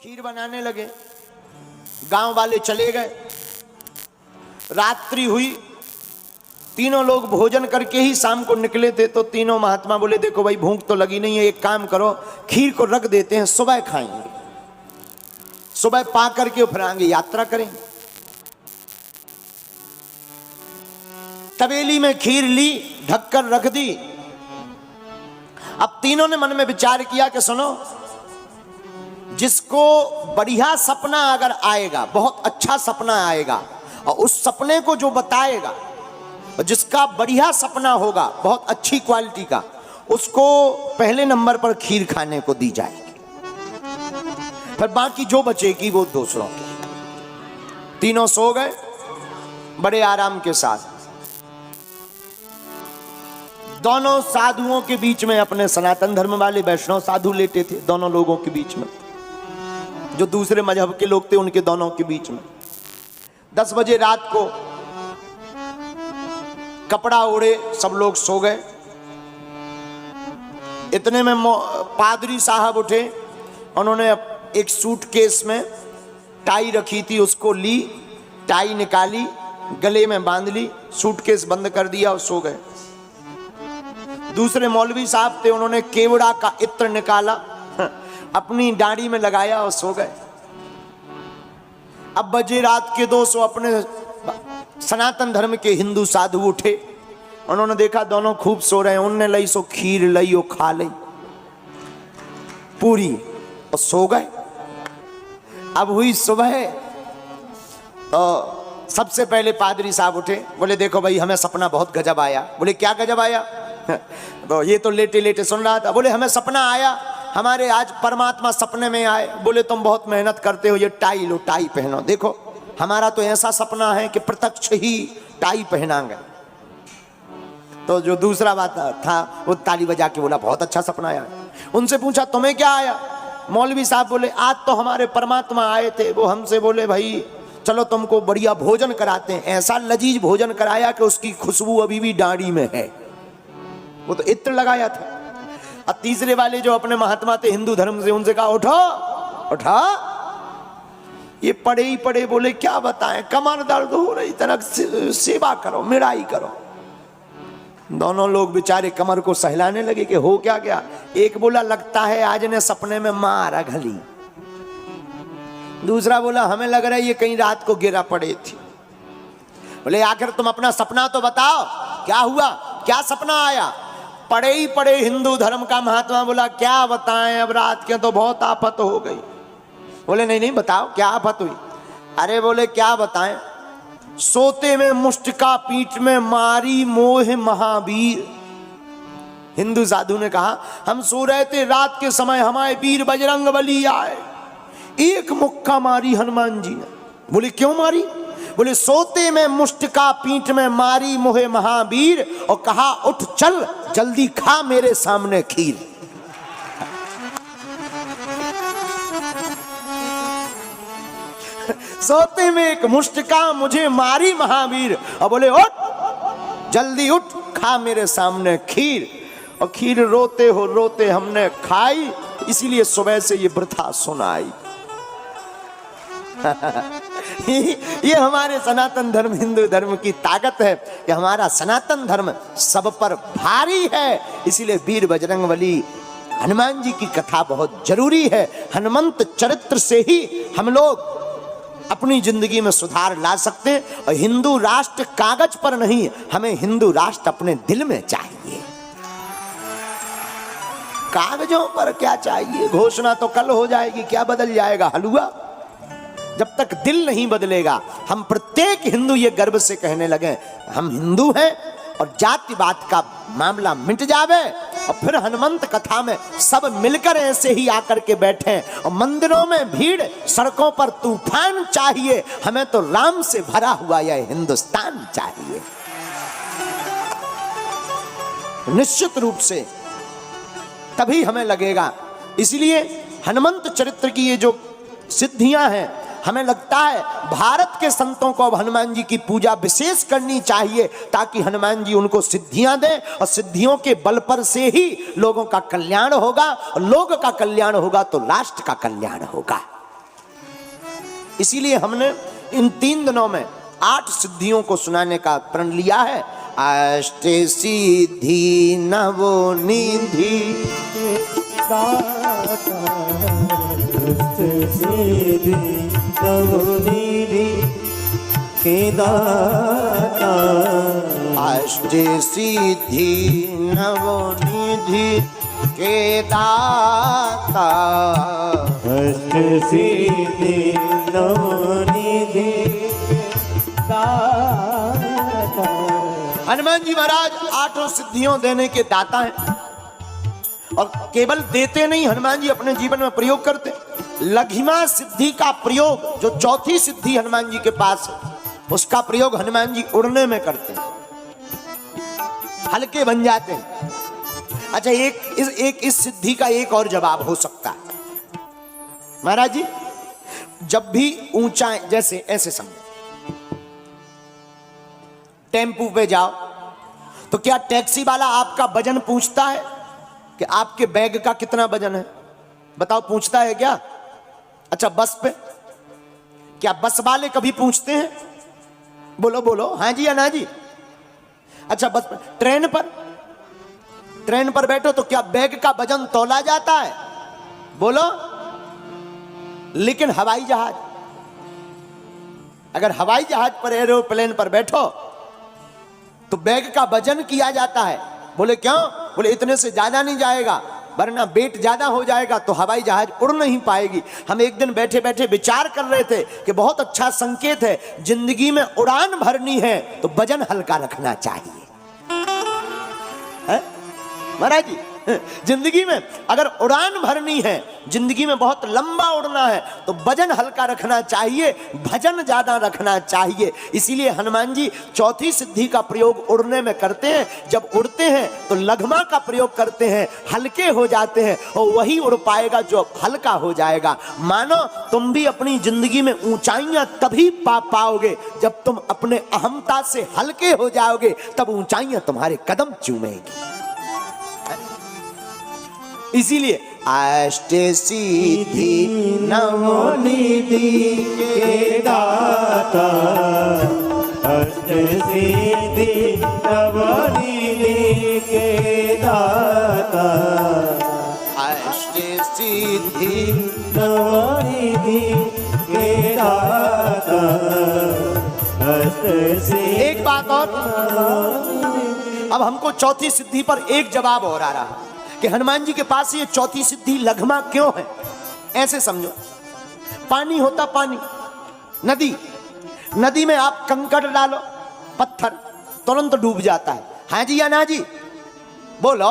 खीर बनाने लगे, गांव वाले चले गए। रात्रि हुई, तीनों लोग भोजन करके ही शाम को निकले थे। तो तीनों महात्मा बोले देखो भाई भूख तो लगी नहीं है, एक काम करो खीर को रख देते हैं, सुबह खाएंगे, सुबह पा करके फिर आगे यात्रा करेंगे। तबेली में खीर ली, ढककर रख दी। अब तीनों ने मन में विचार किया कि सुनो, जिसको बढ़िया सपना अगर आएगा, बहुत अच्छा सपना आएगा, और उस सपने को जो बताएगा, और जिसका बढ़िया सपना होगा बहुत अच्छी क्वालिटी का, उसको पहले नंबर पर खीर खाने को दी जाएगी, फिर बाकी जो बचेगी वो दूसरों की। तीनों सो गए बड़े आराम के साथ। दोनों साधुओं के बीच में, अपने सनातन धर्म वाले वैष्णव साधु लेटे थे दोनों लोगों के बीच में, जो दूसरे मजहब के लोग थे उनके दोनों के बीच में। 10 बजे रात को कपड़ा ओढ़े सब लोग सो गए। इतने में पादरी साहब उठे, उन्होंने एक सूटकेस में टाई रखी थी उसको ली, टाई निकाली, गले में बांध ली, सूटकेस बंद कर दिया और सो गए। दूसरे मौलवी साहब थे, उन्होंने केवड़ा का इत्र निकाला, अपनी दाढ़ी में लगाया और सो गए। अब बजे रात के 200 अपने सनातन धर्म के हिंदू साधु उठे, उन्होंने देखा दोनों खूब सो रहे हैं, उनने लई सो खीर लई, वो खा ली पूरी और सो गए। अब हुई सुबह, तो सबसे पहले पादरी साहब उठे, बोले देखो भाई हमें सपना बहुत गजब आया। बोले क्या गजब आया? तो ये तो लेटे लेटे सुन रहा था। बोले हमें सपना आया, हमारे आज परमात्मा सपने में आए। बोले तुम बहुत मेहनत करते हो, ये टाई लो, टाई पहनो। देखो हमारा तो ऐसा सपना है कि प्रत्यक्ष ही टाई पहनाएंगे। तो जो दूसरा बात था वो ताली बजा के बोला बहुत अच्छा सपना आया। उनसे पूछा तुम्हें क्या आया? मौलवी साहब बोले आज तो हमारे परमात्मा आए थे, वो हमसे बोले भाई चलो तुमको बढ़िया भोजन कराते हैं। ऐसा लजीज भोजन कराया कि उसकी खुशबू अभी भी दाढ़ी में है, वो तो इत्र लगाया था। और तीसरे वाले जो अपने महात्मा थे हिंदू धर्म से, उनसे कहा उठो उठा, ये पड़े ही पड़े। बोले क्या बताएं, कमर दर्द हो रही, तरह सेवा करो, मिड़ाई करो। दोनों लोग बेचारे कमर को सहलाने लगे कि हो क्या गया। एक बोला लगता है आज ने सपने में मारा घली। दूसरा बोला हमें लग रहा है ये कहीं रात को गिरा पड़े थी। बोले आखिर तुम अपना सपना तो बताओ, क्या हुआ, क्या सपना आया? पड़े ही पड़े हिंदू धर्म का महात्मा बोला क्या बताएं, अब रात के तो बहुत आफत हो गई। बोले नहीं नहीं बताओ क्या आफत हुई? अरे बोले क्या बताएं, सोते में मुष्टिका पीठ में मारी मोह महावीर। हिंदू साधु ने कहा हम सो रहे थे, रात के समय हमारे वीर बजरंग बली आए, एक मुक्का मारी हनुमान जी ने। बोले क्यों मारी? बोले सोते में मुष्टिका पीठ में मारी मोहे महावीर, और कहा उठ चल जल्दी खा मेरे सामने खीर। सोते में एक मुष्टिका मुझे मारी महावीर, और बोले उठ जल्दी उठ खा मेरे सामने खीर। और खीर रोते हो रोते हमने खाई, इसीलिए सुबह से ये वृथा सुनाई। ये हमारे सनातन धर्म हिंदू धर्म की ताकत है कि हमारा सनातन धर्म सब पर भारी है। इसीलिए वीर बजरंगबली हनुमान जी की कथा बहुत जरूरी है। हनुमंत चरित्र से ही हम लोग अपनी जिंदगी में सुधार ला सकते हैं। और हिंदू राष्ट्र कागज पर नहीं, हमें हिंदू राष्ट्र अपने दिल में चाहिए। कागजों पर क्या चाहिए? घोषणा तो कल हो जाएगी, क्या बदल जाएगा हलवा? जब तक दिल नहीं बदलेगा, हम प्रत्येक हिंदू ये गर्व से कहने लगे हम हिंदू हैं, और जातिवाद का मामला मिट जावे, और फिर हनुमंत कथा में सब मिलकर ऐसे ही आकर के बैठे, और मंदिरों में भीड़, सड़कों पर तूफान चाहिए, हमें तो राम से भरा हुआ यह हिंदुस्तान चाहिए। निश्चित रूप से तभी हमें लगेगा। इसलिए हनुमंत चरित्र की ये जो सिद्धियां हैं, हमें लगता है भारत के संतों को अब हनुमान जी की पूजा विशेष करनी चाहिए, ताकि हनुमान जी उनको सिद्धियां दें, और सिद्धियों के बल पर से ही लोगों का कल्याण होगा, और लोगों का कल्याण होगा तो राष्ट्र का कल्याण होगा। इसीलिए हमने इन 3 दिनों में 8 सिद्धियों को सुनाने का प्रण लिया है। अष्ट सिद्धि नवनिधि के दाता, अष्ट सिद्धि नवनिधि के दाता, अष्ट सिद्धि नवनिधि दाता। हनुमान जी महाराज 8 सिद्धियों देने के दाता हैं और केवल देते नहीं, हनुमान जी अपने जीवन में प्रयोग करते। लघिमा सिद्धि का प्रयोग, जो 4थी सिद्धि हनुमान जी के पास है, उसका प्रयोग हनुमान जी उड़ने में करते हैं, हल्के बन जाते हैं। अच्छा, इस सिद्धि का एक और जवाब हो सकता है महाराज जी। जब भी ऊंचाई, जैसे ऐसे समझो, टेम्पू पे जाओ तो क्या टैक्सी वाला आपका वजन पूछता है कि आपके बैग का कितना वजन है? बताओ, पूछता है क्या? अच्छा, बस पे क्या बस वाले कभी पूछते हैं? बोलो बोलो, हाँ जी या ना जी? अच्छा, बस पे। ट्रेन पर बैठो तो क्या बैग का वजन तौला जाता है? बोलो। लेकिन हवाई जहाज, अगर हवाई जहाज पर, एरोप्लेन पर बैठो तो बैग का वजन किया जाता है। बोले क्यों? बोले इतने से ज्यादा नहीं जाएगा, वरना वेट ज्यादा हो जाएगा तो हवाई जहाज उड़ नहीं पाएगी। हम एक दिन बैठे बैठे विचार कर रहे थे कि बहुत अच्छा संकेत है, जिंदगी में उड़ान भरनी है तो वजन हल्का रखना चाहिए। महाराज जी, जिंदगी में अगर उड़ान भरनी है, जिंदगी में बहुत लंबा उड़ना है तो वजन हल्का रखना चाहिए, भजन ज्यादा रखना चाहिए। इसीलिए हनुमान जी 4थी सिद्धि का प्रयोग उड़ने में करते हैं। जब उड़ते हैं तो लघमा का प्रयोग करते हैं, हल्के हो जाते हैं, और वही उड़ पाएगा जो हल्का हो जाएगा। मानो तुम भी अपनी जिंदगी में ऊंचाइयां तभी पा पाओगे जब तुम अपने अहमता से हल्के हो जाओगे, तब ऊंचाइयां तुम्हारे कदम चूमेगी। इसीलिए अष्ट सिद्धि नवनिधि के दाता, अष्ट सिद्धि नवनिधि के दाता, अष्ट सिद्धि नवनिधि के दाता, अष्ट सिद्धि। एक बात और, अब हमको 4थी सिद्धि पर एक जवाब और आ रहा है कि हनुमान जी के पास ये 4थी सिद्धि लघमा क्यों है। ऐसे समझो, पानी होता, पानी, नदी में आप कंकड़ डालो, पत्थर, तुरंत डूब जाता है। हाँ जी या ना जी? बोलो।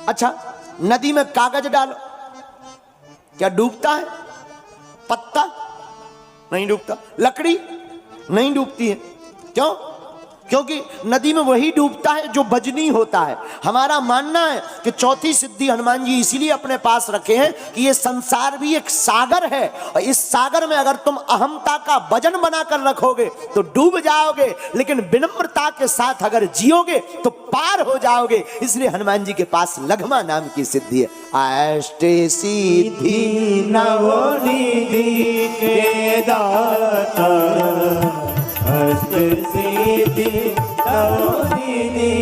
अच्छा, नदी में कागज डालो, क्या डूबता है? पत्ता नहीं डूबता, लकड़ी नहीं डूबती है। क्यों? क्योंकि नदी में वही डूबता है जो बजनी होता है। हमारा मानना है कि 4थी सिद्धि हनुमान जी इसीलिए अपने पास रखे हैं कि ये संसार भी एक सागर है, और इस सागर में अगर तुम अहमता का वजन बनाकर रखोगे तो डूब जाओगे, लेकिन विनम्रता के साथ अगर जियोगे तो पार हो जाओगे। इसलिए हनुमान जी के पास लघमा नाम की सिद्धि है। अष्ट सिद्धि नवनिधि के दाता, अष्ट सिद्धि नवनिधि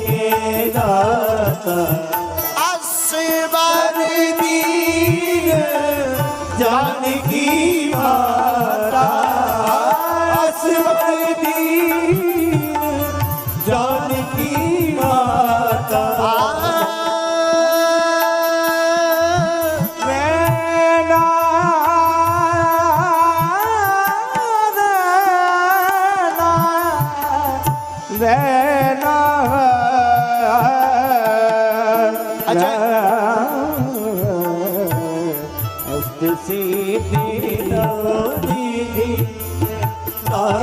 के दाता, असवर दीन जानकी माता, असवर दीन जानकी माता,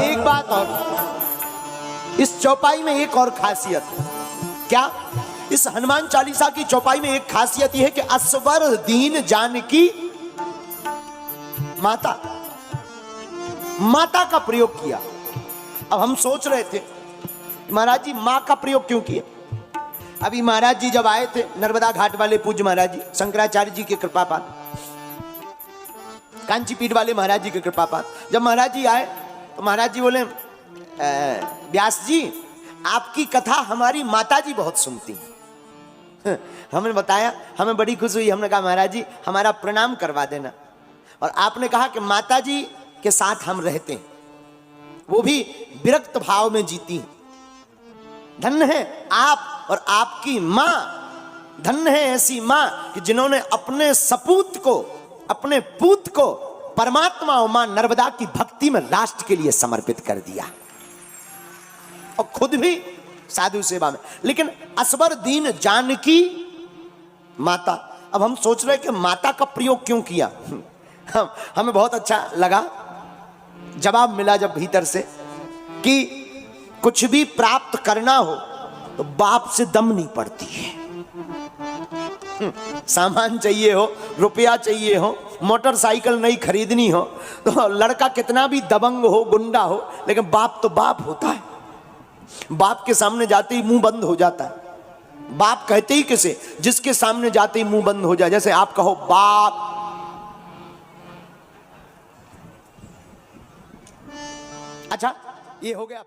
एक बात और, इस चौपाई में एक और खासियत है। क्या? इस हनुमान चालीसा की चौपाई में एक खासियत यह है कि असवर दीन जानकी माता, माता का प्रयोग किया। अब हम सोच रहे थे महाराज जी मां का प्रयोग क्यों किया? अभी महाराज जी जब आए थे, नर्मदा घाट वाले पूज्य महाराज जी शंकराचार्य जी की कृपा पात, कांची पीठ वाले महाराज जी की कृपा पास जब महाराज जी आए तो महाराज जी बोले व्यास जी आपकी कथा हमारी माता जी बहुत सुनती हैं। हमने बताया, हमें बड़ी खुशी हुई। हमने कहा महाराज जी हमारा प्रणाम करवा देना। और आपने कहा कि माता जी के साथ हम रहते हैं, वो भी विरक्त भाव में जीती हैं। धन्य है आप और आपकी मां, धन्य है ऐसी मां कि जिन्होंने अपने सपूत को, अपने पूत को परमात्मा और मां नर्मदा की भक्ति में राष्ट्र के लिए समर्पित कर दिया और खुद भी साधु सेवा में। लेकिन असबर दीन जानकी माता, अब हम सोच रहे हैं कि माता का प्रयोग क्यों किया। हमें बहुत अच्छा लगा, जवाब मिला जब भीतर से कि कुछ भी प्राप्त करना हो तो बाप से दम नहीं पड़ती है। सामान चाहिए हो, रुपया चाहिए हो, मोटरसाइकिल नहीं खरीदनी हो तो लड़का कितना भी दबंग हो, गुंडा हो, लेकिन बाप तो बाप होता है। बाप के सामने जाते ही मुंह बंद हो जाता है। बाप कहते ही किसे, जिसके सामने जाते ही मुंह बंद हो जाए। जैसे आप कहो बाप, अच्छा ये हो गया।